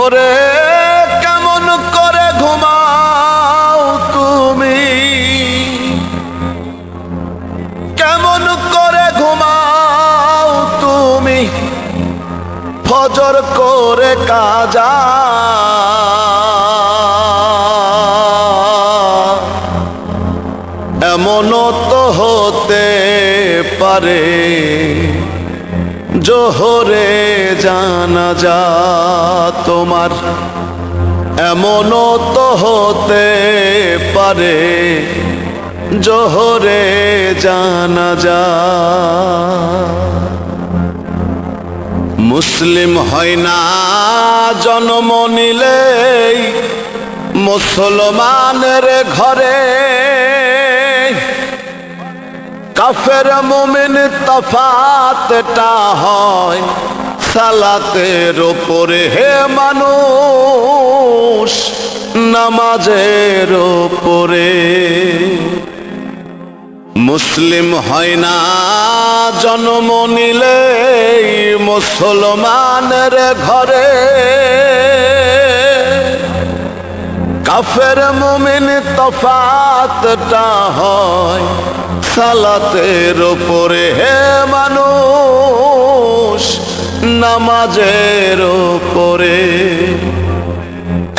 ওরে কেমন করে ঘুমাও তুমি, কেমন করে ঘুমাও তুমি ফজর করে কাজা। এমনও তো হতে পারে জোহরে জানাজা তোমার, এমনও তো হতে পারে জোহরে জানাজা। মুসলিম হয় না জন্ম নিলেই মুসলমানের ঘরে, কাফের মুমিন তফাতটা হয় সালাতের উপরে। হে মানুষ নামাজের উপরে। মুসলিম হয় না জন্ম নিলেই মুসলমানের ঘরে, কাফের মুমিন তফাতটা হয় সালাতের উপরে। হে মানুষ নামাজের উপরে।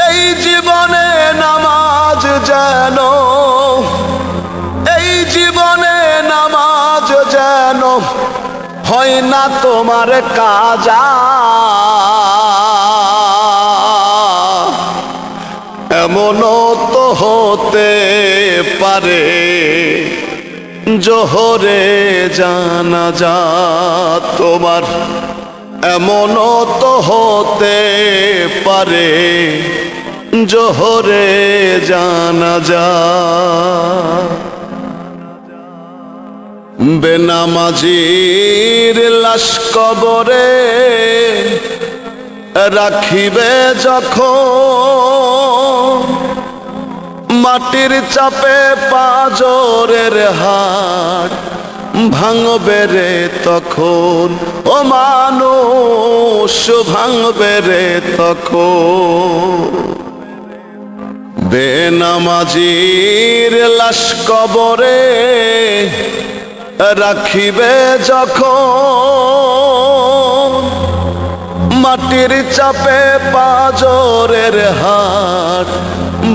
এই জীবনে নামাজ যেন, এই জীবনে নামাজ যেন হয় না তোমার কাজা। এমনও তো হতে পারে জোহরে জানাজা তোমার, এমনও তো হতে পারে জোহরে জানাজা। বেনামাজির লাশ কবরে রাখিবে যখন, মাটির চাপে পাঁজরের হাড় ভাঙবে রে তখন। ও মানুষ ভাঙবে রে তখন। বেনামাজির লাশ কবরে রাখিবে যখন, মাটির চাপে পাঁজরের হাড়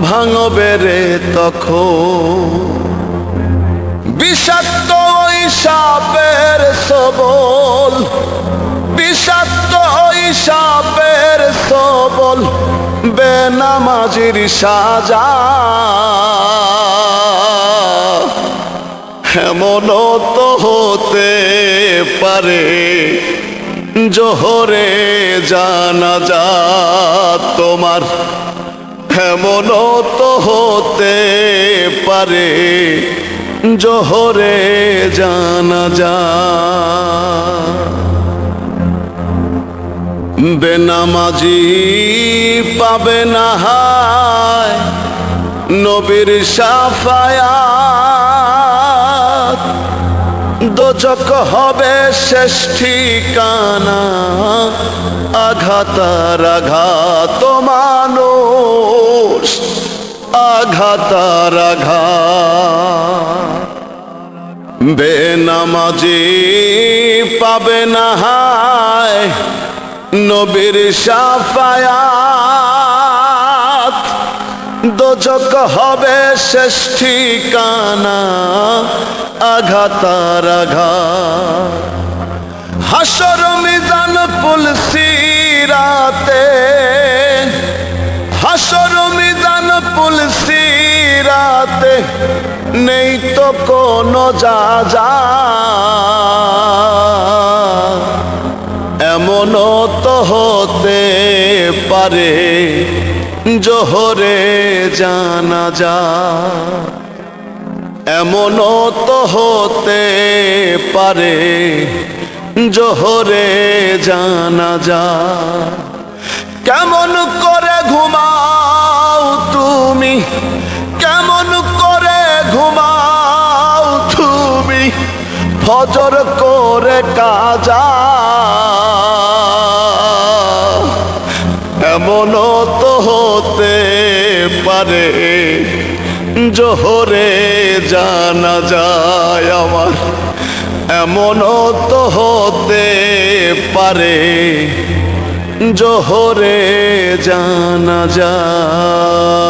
ভাঙবে রে তখন। বিষাক্ত ওই সাপের সবল, বিষাক্ত ওই সাপের সবল বেনামাজির সাজা। এমনও তো হতে পারে জোহরে জানাজা তোমার, এমনও তো হতে পারে জোহরে জানাজা। বেনামাজি পাবে না হায় নবীর শাফায়াত, দোজখ হবে শেষ ঠিকানা। আঘাতার আঘাত মানুষ, আঘাতার আঘাত। বেনামাজি পাবে না হায় নবীর শাফায়াত, দোজখ হবে শেষ ঠিকানা। আঘাতার আঘাত। হাসর মিজান পুল সিরাতে, হাসর মিজান পুল সিরাতে নেই তো কোনো যাজা। এমনও তো হতে পারে জোহরে জানাজা, এমনও তো হতে পারে জোহরে জানাজা। কেমন করে ঘুমাও তুমি, কেমন করে ঘুমাও তুমি ফজর করে কাজা। এমনও তো হতে পারে জোহরে জানা যায় আমার, এমনও তো হতে পারে জোহরে জানা যায়।